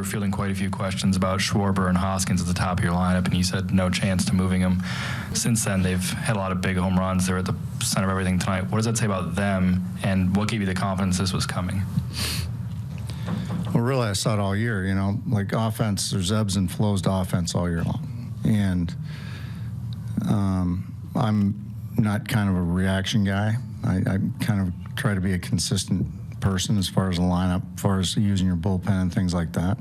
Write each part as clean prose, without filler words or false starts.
We're fielding quite a few questions about Schwarber and Hoskins at the top of your lineup, and you said no chance to moving them. Since then, they've had a lot of big home runs. They're at the center of everything tonight. What does that say about them, and what gave you the confidence this was coming? Well, really, I saw it all year. You know, like offense, there's ebbs and flows to offense all year long. And I'm not kind of a reaction guy. I kind of try to be a consistent person as far as the lineup, as far as using your bullpen and things like that.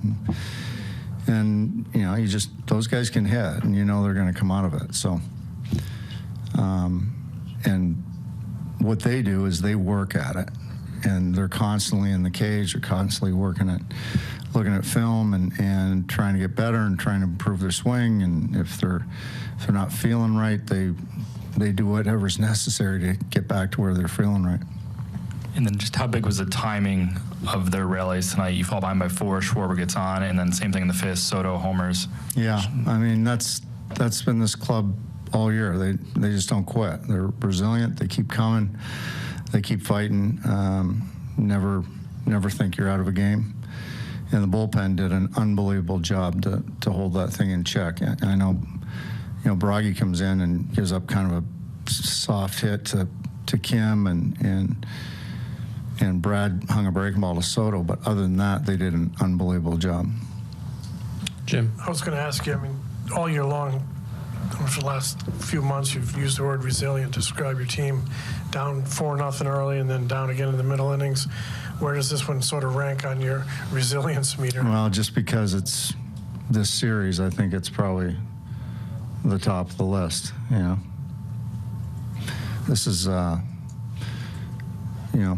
And you know, those guys can hit, and you know they're going to come out of it. So, and what they do is they work at it, and they're constantly in the cage. They're constantly working at, looking at film and trying to get better and trying to improve their swing. And if they're not feeling right, they do whatever's necessary to get back to where they're feeling right. And then just how big was the timing of their rallies tonight? You fall behind by 4, Schwarber gets on, and then same thing in the 5th, Soto homers. Yeah, I mean, that's been this club all year. They just don't quit. They're resilient. They keep coming. They keep fighting. Never think you're out of a game. And the bullpen did an unbelievable job to hold that thing in check. I know, you know, Bragi comes in and gives up kind of a soft hit to Kim, and Brad hung a breaking ball to Soto, but other than that, they did an unbelievable job. Jim? I was going to ask you, I mean, all year long, for the last few months, you've used the word resilient to describe your team. Down 4-0 early and then down again in the middle innings. Where does this one sort of rank on your resilience meter? Well, just because it's this series, I think it's probably the top of the list, you know. This is, you know,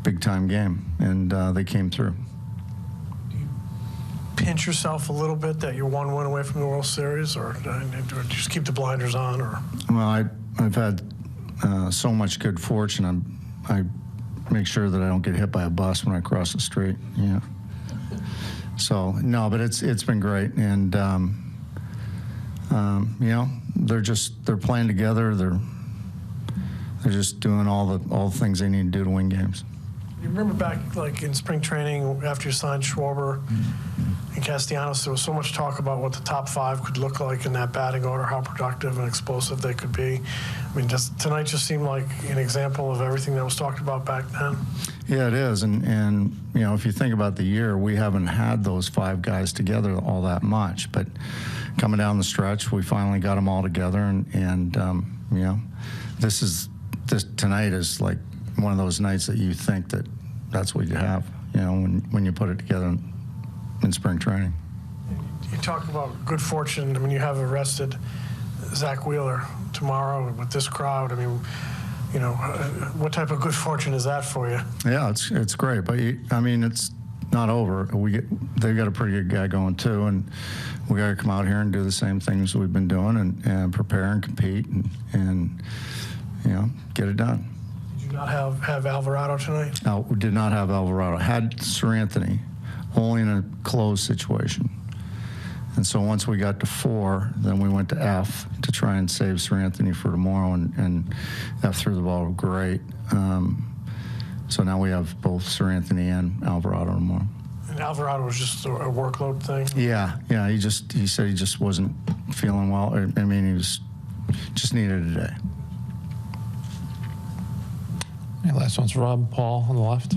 big-time game, and they came through. Do you pinch yourself a little bit that you're one win away from the World Series, or just keep the blinders on? Or Well, I've had so much good fortune. I make sure that I don't get hit by a bus when I cross the street. Yeah. So no, but it's been great, and you know, they're playing together. They're just doing all the things they need to do to win games. You remember back, like in spring training, after you signed Schwarber and Castellanos, there was so much talk about what the top 5 could look like in that batting order, how productive and explosive they could be. I mean, does tonight just seem like an example of everything that was talked about back then? Yeah, it is, and you know, if you think about the year, we haven't had those 5 guys together all that much, but coming down the stretch, we finally got them all together, and you know, this tonight is like one of those nights that you think that's what you have, you know, when you put it together in spring training. You talk about good fortune. I mean, you have arrested Zach Wheeler tomorrow with this crowd. I mean, you know, what type of good fortune is that for you? Yeah, it's great, but I mean, it's not over. They've got a pretty good guy going too, and we got to come out here and do the same things we've been doing and prepare and compete and you know, get it done. Did you not have Alvarado tonight? No, we did not have Alvarado. Had Sir Anthony, only in a closed situation. And so once we got to 4, then we went to F to try and save Sir Anthony for tomorrow, and F threw the ball great. So now we have both Sir Anthony and Alvarado tomorrow. And Alvarado was just a workload thing? Yeah. He said he just wasn't feeling well. I mean, he just needed a day. Yeah, last one's Rob, Paul on the left.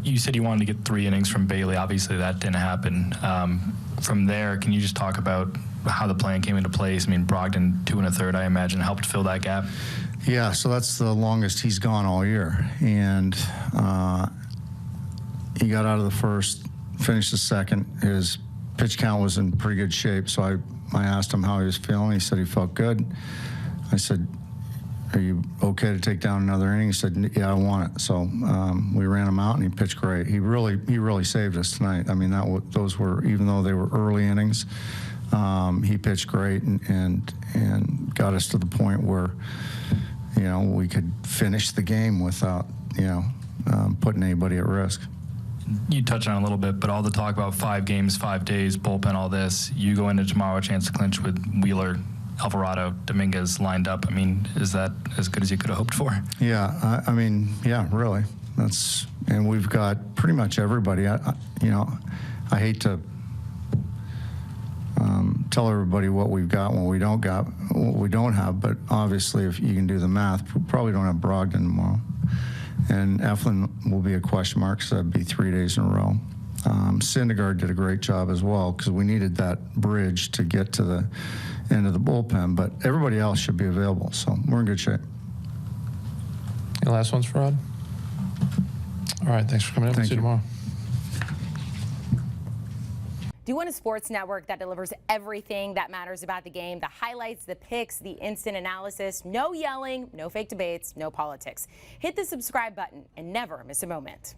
You said you wanted to get 3 innings from Bailey. Obviously, that didn't happen. From there, can you just talk about how the plan came into place? I mean, Brogdon 2 1/3, I imagine, helped fill that gap. Yeah, so that's the longest he's gone all year. And he got out of the first, finished the second. His pitch count was in pretty good shape, so I asked him how he was feeling. He said he felt good. I said, "Are you okay to take down another inning?" He said, "Yeah, I want it." So we ran him out, and he pitched great. He really saved us tonight. I mean, those were, even though they were early innings, he pitched great and got us to the point where, you know, we could finish the game without, you know, putting anybody at risk. You touched on it a little bit, but all the talk about 5 games, 5 days, bullpen, all this, you go into tomorrow a chance to clinch with Wheeler, Alvarado, Dominguez lined up. I mean, is that as good as you could have hoped for? Yeah, I mean, yeah, really. And we've got pretty much everybody. You know, I hate to tell everybody what we've got when we don't have, but obviously if you can do the math, we probably don't have Brogdon tomorrow. And Eflin will be a question mark, so that'd be 3 days in a row. Syndergaard did a great job as well because we needed that bridge to get to the end of the bullpen, but everybody else should be available, so we're in good shape. Any last ones for Rod? All right, thanks for coming in. We'll see you tomorrow. Do you want a sports network that delivers everything that matters about the game? The highlights, the picks, the instant analysis, no yelling, no fake debates, no politics. Hit the subscribe button and never miss a moment.